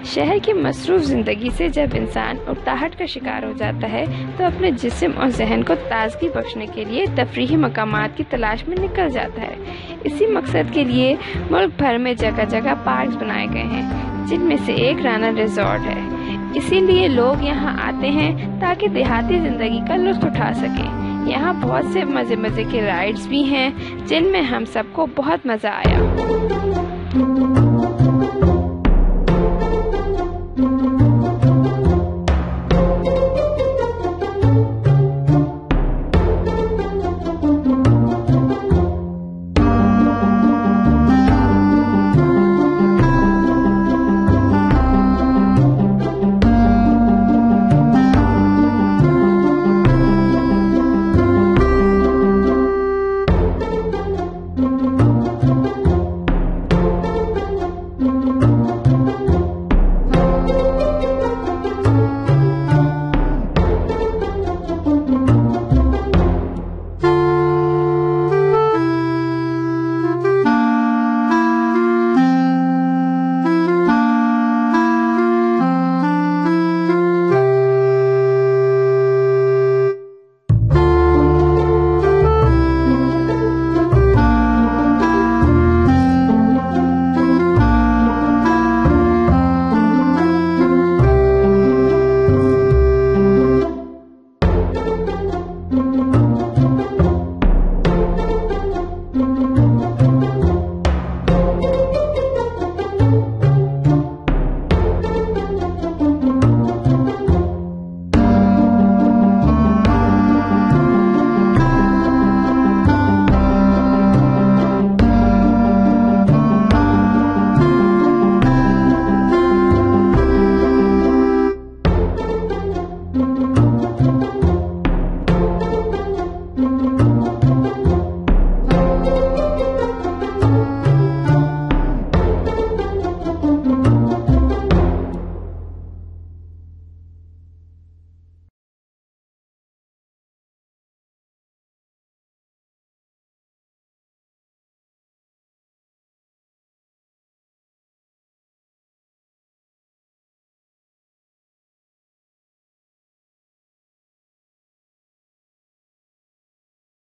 शहर की मसरूफ़ ज़िंदगी से जब इंसान उकताहट का शिकार हो जाता है तो अपने जिस्म और जहन को ताजगी बख्शने के लिए तफरीही मकामात की तलाश में निकल जाता है। इसी मकसद के लिए मुल्क भर में जगह जगह पार्क्स बनाए गए हैं, जिनमें से एक राना रिजॉर्ट है। इसीलिए लोग यहाँ आते हैं ताकि देहाती ज़िंदगी का लुत्फ़ उठा सकें। यहाँ बहुत से मज़े के राइड्स भी हैं जिनमें हम सबको बहुत मज़ा आया।